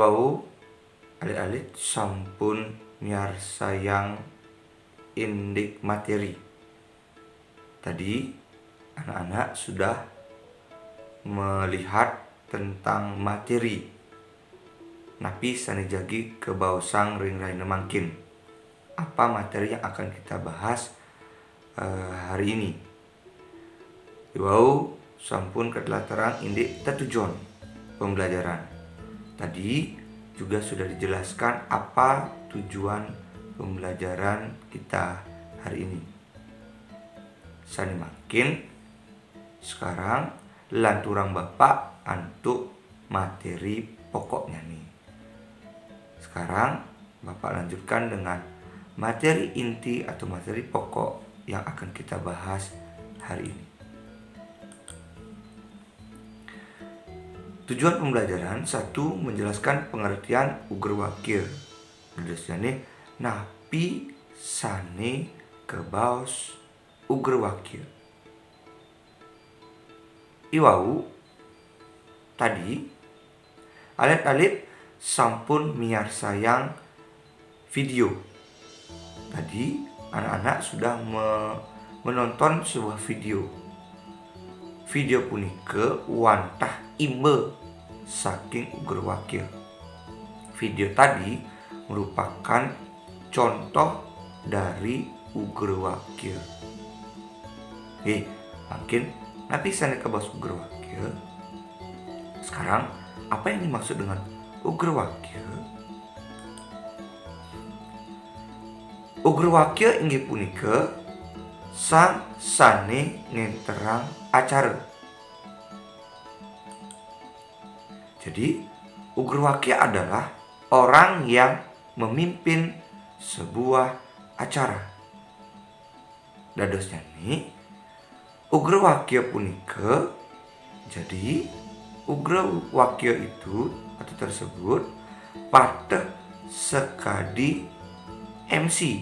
Iwau alit-alit sampun miarsayang indik materi. Tadi anak-anak sudah melihat tentang materi. Napi sani jagi ke bausang ring raina mangkin. Apa materi yang akan kita bahas hari ini? Iwau sampun ketelah terang indik tujuan pembelajaran. Tadi juga sudah dijelaskan apa tujuan pembelajaran kita hari ini. Sani makin sekarang lanturang bapak untuk materi pokoknya nih. Sekarang bapak lanjutkan dengan materi inti atau materi pokok yang akan kita bahas hari ini. Tujuan pembelajaran 1. Menjelaskan pengertian ugrewakil. Tulisnya napi sane kebaos ugrewakil. Iwau tadi alit-alit sampun miarsayang video. Tadi anak-anak sudah menonton sebuah video. Video punika wantah imbe saking ugrewakil. Video tadi merupakan contoh dari ugrewakil. Mungkin napi sana kebaos ugrewakil. Sekarang apa yang dimaksud dengan ugrewakil? Ugrewakil inggih punika sang sane ngenterang acara. Jadi, ugrewakil adalah orang yang memimpin sebuah acara. Dadosnya nih, ugrewakil punika. Jadi, ugrewakil itu atau tersebut pateh sekadi MC.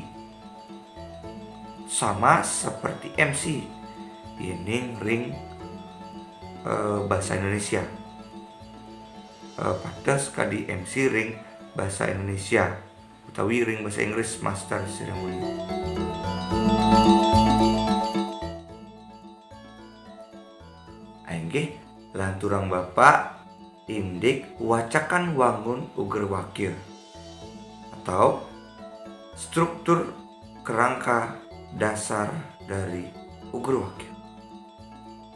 Sama seperti MC ini ring bahasa Indonesia. Pateh sekadi MC ring bahasa Indonesia utawi ring bahasa Inggris master ceremony. Ainggih lanturang bapak indik wacakan wangun ugrewakil atau struktur kerangka dasar dari ugrewakil.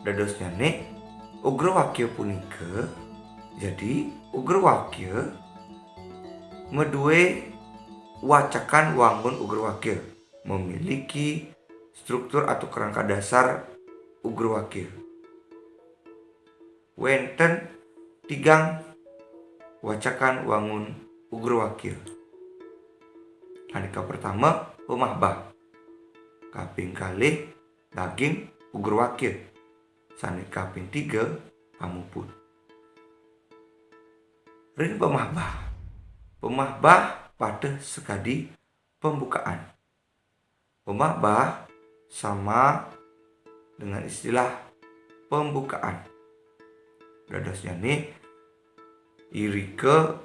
Dadosnya ugrewakil punika. Jadi ugrewakil medue wacakan wangun ugrewakil, memiliki struktur atau kerangka dasar ugrewakil. Wenten tigang wacakan wangun ugrewakil. Anika pertama pemahbah, kaping kalih daging ugrewakil, sanika kaping 3 pamuput. Ring pemahbah. Pemahbah pada sekadi pembukaan. Pemahbah sama dengan istilah pembukaan. Dadosnya iri ke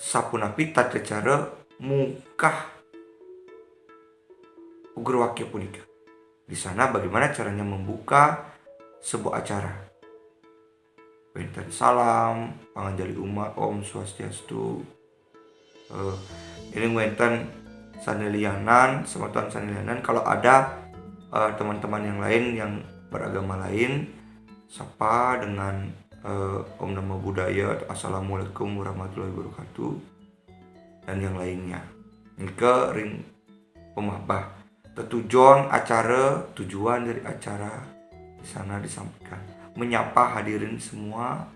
sapunapi tata cara mungkah ugrewakil punika. Di sana bagaimana caranya membuka sebuah acara. Wenten salam, panganjali umat, Om Swastiastu. Ini wenten sanelianan, sematan sanelianan. Kalau ada teman-teman yang lain yang beragama lain, sapa dengan Om Namo Buddhaya atau Assalamualaikum warahmatullahi wabarakatuh dan yang lainnya. Ini ke ring pemahbah. Tujuan acara, tujuan dari acara di sana disampaikan. Menyapa hadirin semua.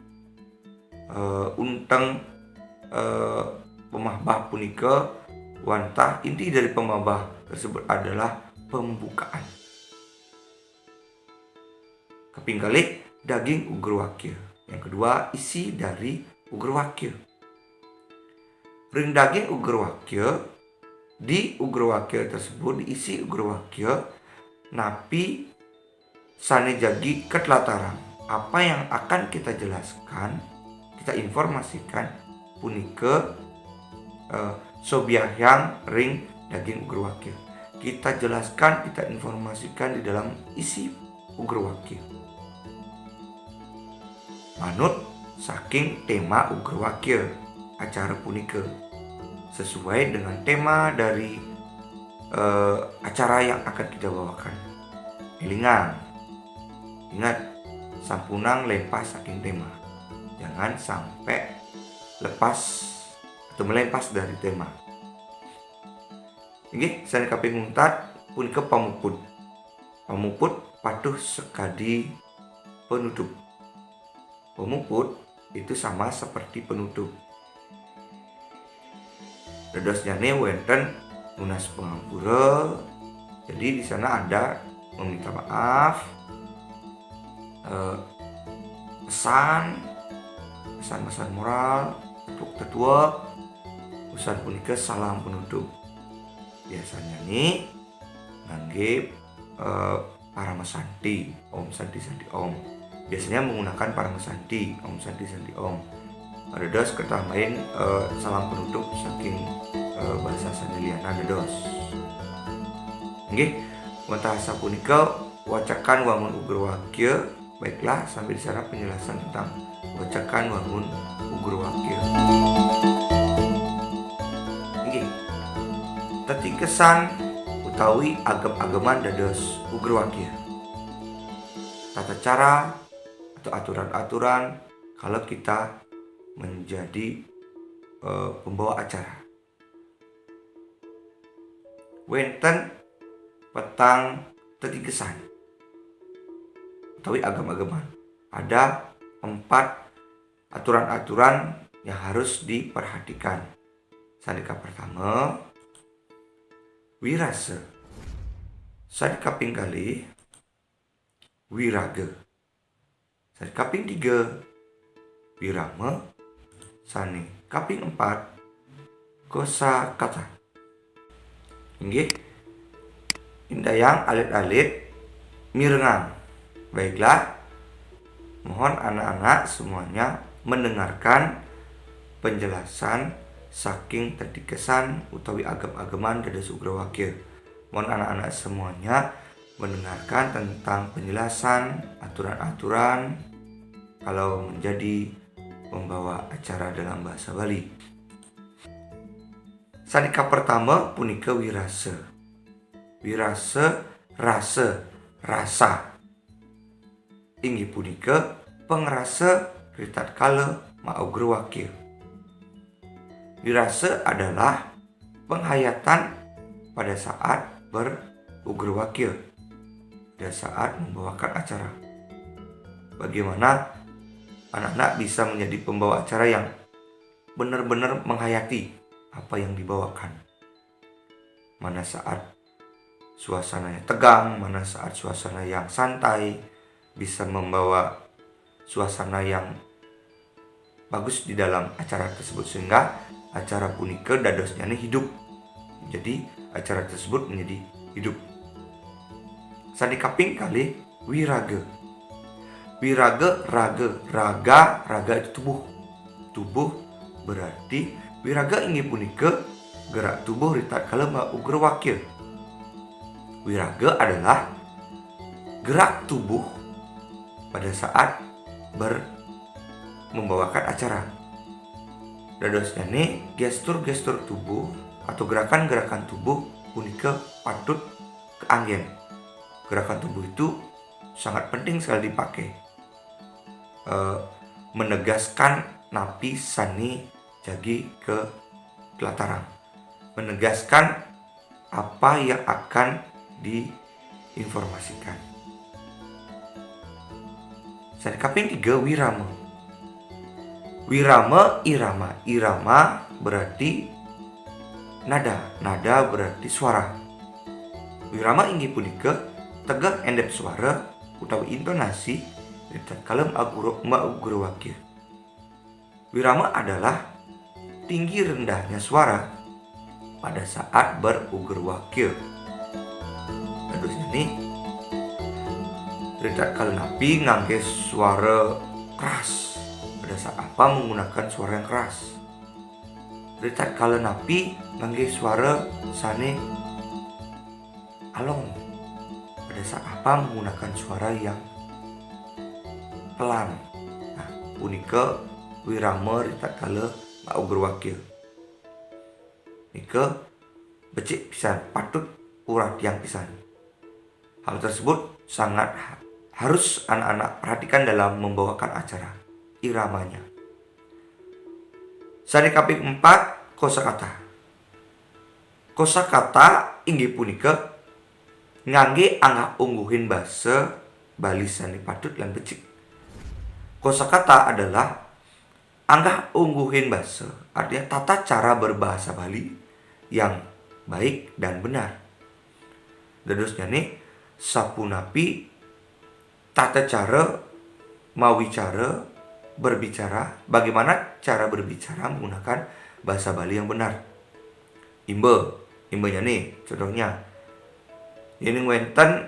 Unteng pemahbah punika wantah inti dari pemahbah tersebut adalah pembukaan. Kaping kalih daging ugrewakil. Yang kedua isi dari ugrewakil. Ring daging ugrewakil, di ugrewakil tersebut diisi ugrewakil napi sane jagi ketelah tarang. Apa yang akan kita jelaskan, kita informasikan punike sobiahyang ring daging uger wakil. Kita jelaskan, kita informasikan di dalam isi uger wakil. Manut saking tema uger wakil acara punike sesuai dengan tema dari acara yang akan kita bawakan. Elingan, ingat, sampunang lepas saking tema. Jangan sampai lepas atau melempas dari tema. Inggih, sani kaping mungtat punika pamuput. Pamuput patuh sekadi penutup. Pamuput itu sama seperti penutup. Dadosnya wenten lunas pengampura. Jadi di sana ada meminta maaf, pesan moral, tetua, pesan punika salam penutup. Biasanya nih ngangge para mesanti, om santi om. Biasanya menggunakan para mesanti, om santi om. Ada dos ketambahin salam penutup saking bahasa Sandiliana ada dos. Nggih, wantahasa punika wacakan wangun uger wakil. Baiklah, sampai di sana penjelasan tentang wacakan wangun uger wakil. Nggih, teti kesan utawi agem-ageman dados uger wakil. Tata cara atau aturan-aturan kalau kita menjadi pembawa acara. Wenten petang teti kesan utawi agam-agaman. Ada 4 aturan-aturan yang harus diperhatikan. Sandika pertama, wirase. Sandika pingkali, wiraga. Sandika ping 3, wirama. Sani kaping 4, kosa kata. Inggih, indayang alit-alit mirengang. Baiklah, mohon anak-anak semuanya mendengarkan penjelasan saking tadi kesan utawi agam-agaman dados uger wakil. Mohon anak-anak semuanya mendengarkan tentang penjelasan aturan-aturan kalau menjadi membawa acara dalam bahasa Bali. Sandika pertama punika wirase. Wirase rasa, rasa. Inggih punika pengrasa ritat kala mauger wakil. Wirase adalah penghayatan pada saat beruger wakil, pada saat membawakan acara. Bagaimana anak-anak bisa menjadi pembawa acara yang benar-benar menghayati apa yang dibawakan. Mana saat suasananya tegang, mana saat suasana yang santai, bisa membawa suasana yang bagus di dalam acara tersebut sehingga acara punika dadosnya hidup. Jadi acara tersebut menjadi hidup. Sandika ping kali wiraga. Wiraga raga itu tubuh. Tubuh berarti wiraga inggih punika gerak tubuh ritat kala uger wakil. Wiraga adalah gerak tubuh pada saat membawakan acara. Dadosnya gestur-gestur tubuh atau gerakan-gerakan tubuh punika patut keanggen. Gerakan tubuh itu sangat penting sekali dipakai. Menegaskan napi sani jagi ke telatarang. Menegaskan apa yang akan diinformasikan. Sandika ping 3 wirama. Wirama irama. Irama berarti nada. Nada berarti suara. Wirama inggih punika tegak endep suara utawi intonasi ritat kalem uger wakil. Wirama adalah tinggi rendahnya suara pada saat beruger wakil. Dadosnya nih ritat kalem napi ngangge suara keras. Pada saat apa menggunakan suara yang keras. Ritat kala napi ngangge suara sane alon. Pada saat apa menggunakan suara yang pelan. Nah, punika wirama ritat kala ugur wakil. Nika becik pisan, patut urat yang pisan. Hal tersebut sangat harus anak-anak perhatikan dalam membawakan acara iramanya. Sane kaping 4 kosakata. Kosakata inggih punika ngangge angah ungguhin basa Bali sane patut lan becik. Kosakata adalah anggah ungguhin basa, artinya tata cara berbahasa Bali yang baik dan benar. Dadosnya nih sapunapi tata cara mawi cara berbicara, bagaimana cara berbicara menggunakan bahasa Bali yang benar. Imbenya nih contohnya ini wenten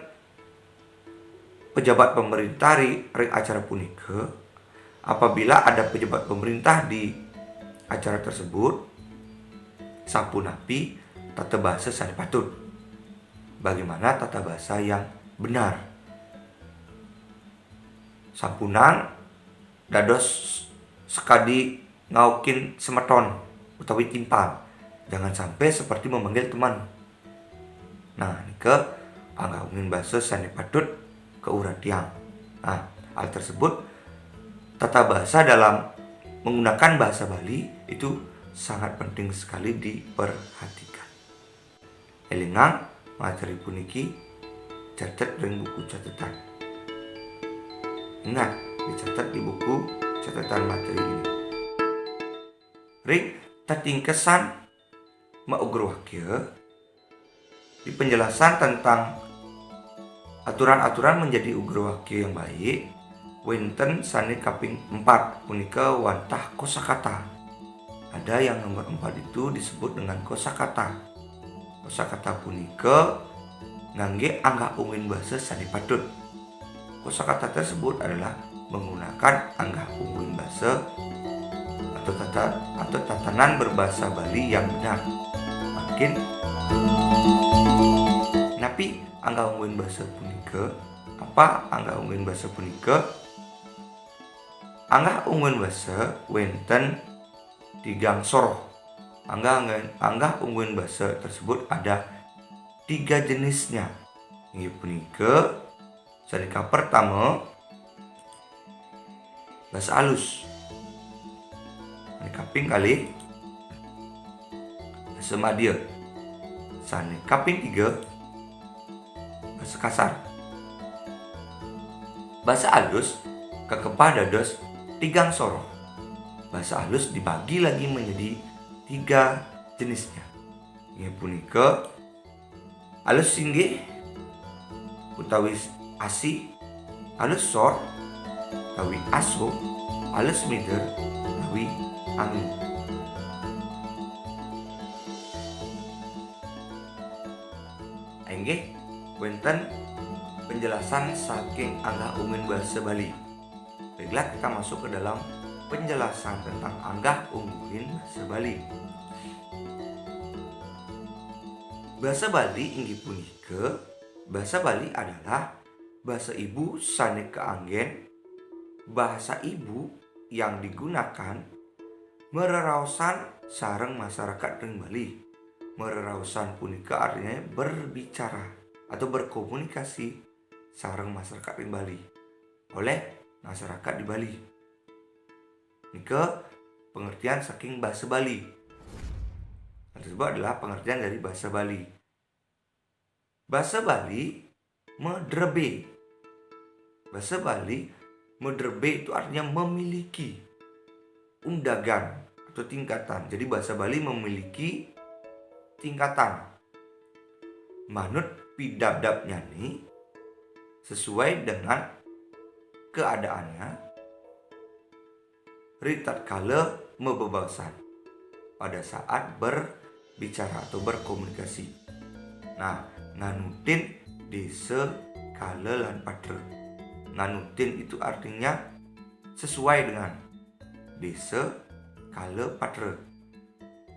pejabat pemerintah ring acara punika. Apabila ada pejabat pemerintah di acara tersebut, sapunapi tata bahasa sane patut. Bagaimana tata bahasa yang benar. Sampunang dados sekadi ngaukin semeton utawi timpal. Jangan sampai seperti memanggil teman. Nah, nika anggawin bahasa sane patut ke urat tiang. Nah, hal tersebut tata bahasa dalam menggunakan bahasa Bali itu sangat penting sekali diperhatikan. Elingang materi puniki catat ring buku catatan. Ingat, dicatat di buku catatan materi ini. Ring tatingkesan maugur wakil di penjelasan tentang aturan-aturan menjadi ugur wakil yang baik. Wenten sane kaping 4 punika wantah kosakata. Ada yang nomor 4 itu disebut dengan kosakata. Kosakata punika ngangge angka ungin bahasa sane patut. Kosakata tersebut adalah menggunakan angka ungin bahasa atau tatanan berbahasa Bali yang benar. Makin napi angka ungin bahasa punika apa angka ungin bahasa punika? Angga ungguin basa wenten tigang soroh. Angga ungguin basa tersebut ada 3 jenisnya. Ini punika sarika pertama basa alus. Ini kaping kali basa madya. Sane kaping 3 basa kasar. Basa alus kekepah dados tigang soroh. Bahasa halus dibagi lagi menjadi 3 jenisnya. Ini punika halus singgih utawi asi, halus sor utawi aso, halus mider utawi angin. Inggih wenten penjelasan saking angga ungin bahasa Bali. Baiklah, kita masuk ke dalam penjelasan tentang anggah ungguhin bahasa Bali. Bahasa Bali inggih punika, bahasa Bali adalah bahasa ibu sane keanggen, bahasa ibu yang digunakan mereraosan sareng masyarakat ring Bali. Mereraosan punika artinya berbicara atau berkomunikasi sareng masyarakat ring Bali oleh masyarakat di Bali. Nika pengertian saking bahasa Bali. Hal tersebut adalah pengertian dari bahasa Bali. Bahasa Bali medrebe. Bahasa Bali medrebe itu artinya memiliki undagan atau tingkatan. Jadi bahasa Bali memiliki tingkatan. Manut pidabdabnya nih sesuai dengan keadaannya ritat kala mebebasan pada saat berbicara atau berkomunikasi. Nah, nganutin desa kala lan patre. Nganutin itu artinya sesuai dengan desa kala patre.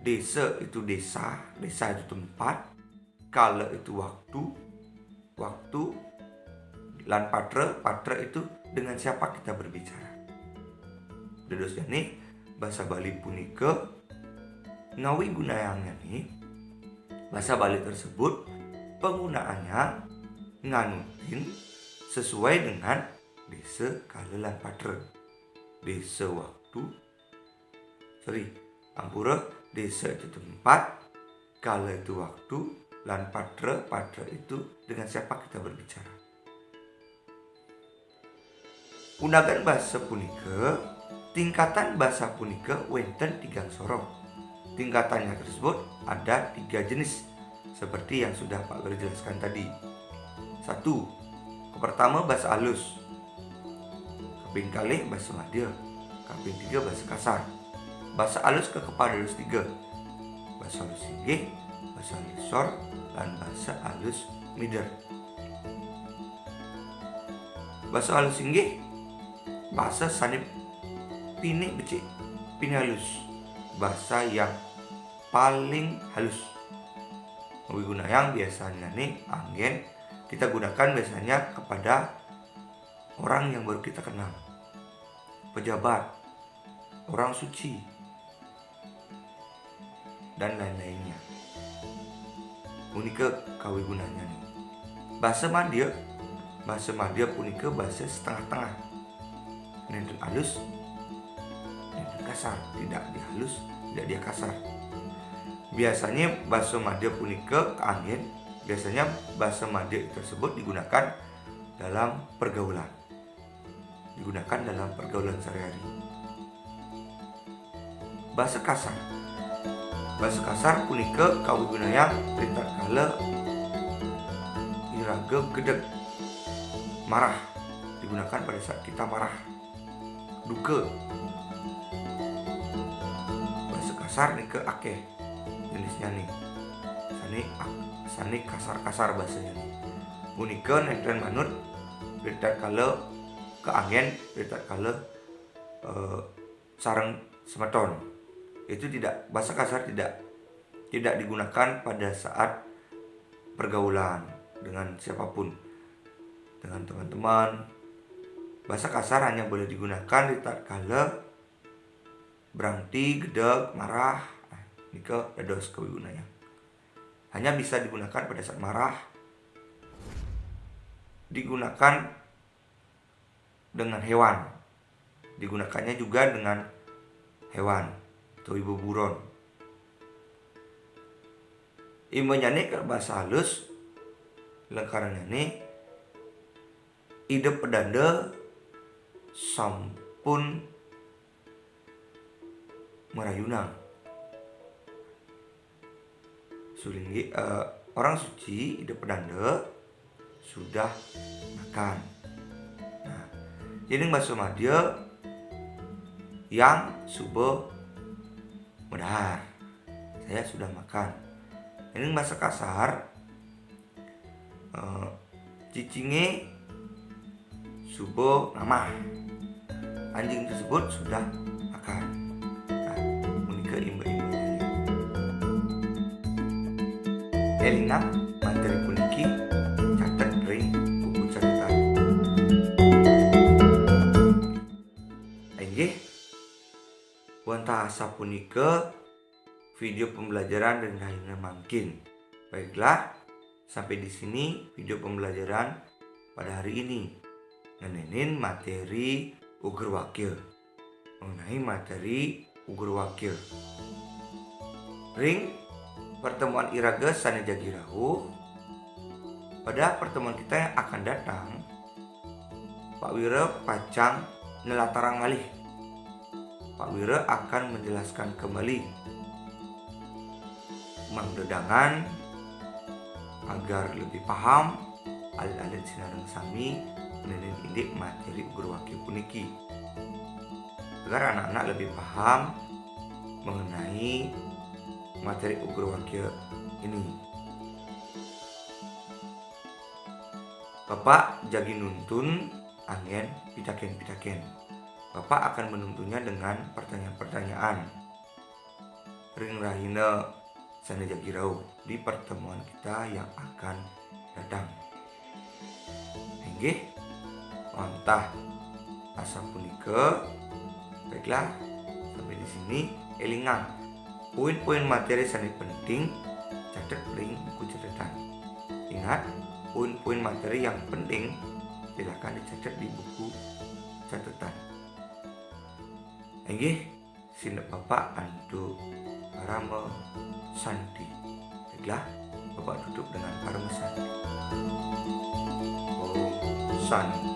Desa itu desa, desa itu tempat, kala itu waktu, waktu, lan patra, patra itu dengan siapa kita berbicara. Dados nih bahasa Bali punika ngawi gunaannya nih, bahasa Bali tersebut penggunaannya nganutin sesuai dengan desa, kala, lan patra. Desa waktu, ampura, desa itu tempat, kala itu waktu, lan patra, patra itu dengan siapa kita berbicara. Gunakan bahasa punika, tingkatan bahasa punika wenten 3 sorong. Tingkatannya tersebut ada 3 jenis seperti yang sudah Pak Guru jelaskan tadi. 1. Pertama bahasa halus, kaping kalih bahasa madya, kaping 3 bahasa kasar. Bahasa halus kepada 3, bahasa halus inggih, bahasa halus sor, dan bahasa halus mider. Bahasa halus inggih bahasa sanip pini becik, pini halus, bahasa yang paling halus. Guna yang biasanya nih angin kita gunakan biasanya kepada orang yang baru kita kenal, pejabat, orang suci, dan lain-lainnya. Punika kawi gunanya nih. Bahasa madya punika bahasa setengah-tengah, nenten halus, nenten kasar, tidak dia halus, tidak dia kasar. Biasanya bahasa madya punika angin, biasanya bahasa madya tersebut digunakan dalam pergaulan, sehari-hari. Bahasa kasar punika kawigunaya perintah kala iraga gedeg, marah, digunakan pada saat kita marah, duka. Bahasa kasar nih ke akeh jenisnya nih, sani kasar-kasar bahasanya nih. Punika nenten manut perintah kala ke angin, perintah kala sareng semeton. Itu tidak, bahasa kasar tidak digunakan pada saat pergaulan dengan siapapun, dengan teman-teman. Bahasa kasar hanya boleh digunakan di tatkala berhenti, gedeg, marah. Nika dados kawigunanya. Hanya bisa digunakan pada saat marah. Digunakan dengan hewan. Digunakannya juga dengan hewan atau ibu buron. Imbanya nih ke bahasa halus lengkarannya nih ide pedanda sampun merayunang. Sulinggi orang suci ide pedanda sudah makan. Nah, jadi bahasa madya yang subuh medahar, saya sudah makan. Ini bahasa kasar cicinge subuh ngamah, anjing tersebut sudah makan. Nah, menikah imba-imbanya elinang materi puniki catat ring buku catatan. Inggih wantah asa punika video pembelajaran dan lainnya mungkin. Baiklah, sampai di sini video pembelajaran pada hari ini. Ngenenin materi uger wakil. Mengenai materi uger wakil. Ring pertemuan iraga saneja girahu. Pada pertemuan kita yang akan datang, Pak Wira pacang nelatarang malih. Pak Wira akan menjelaskan kembali mangdedangan agar lebih paham alit-alit sinareng sami nenen indik materi uger wakil puniki, agar anak-anak lebih paham mengenai materi uger wakil ini. Bapak jagi nuntun angin pitaken. Bapak akan menuntunnya dengan pertanyaan-pertanyaan. ring rahina sana jagirau di pertemuan kita yang akan datang. Inggih, wantah asa punika. Baiklah, sampai di sini elingan poin-poin materi sani penting catat ring buku catatan. Ingat, poin-poin materi yang penting silakan dicatat di buku catatan. Inggih, sindep Bapak antu parama santi. Baiklah, Bapak tutup dengan parama santi. Om Santi.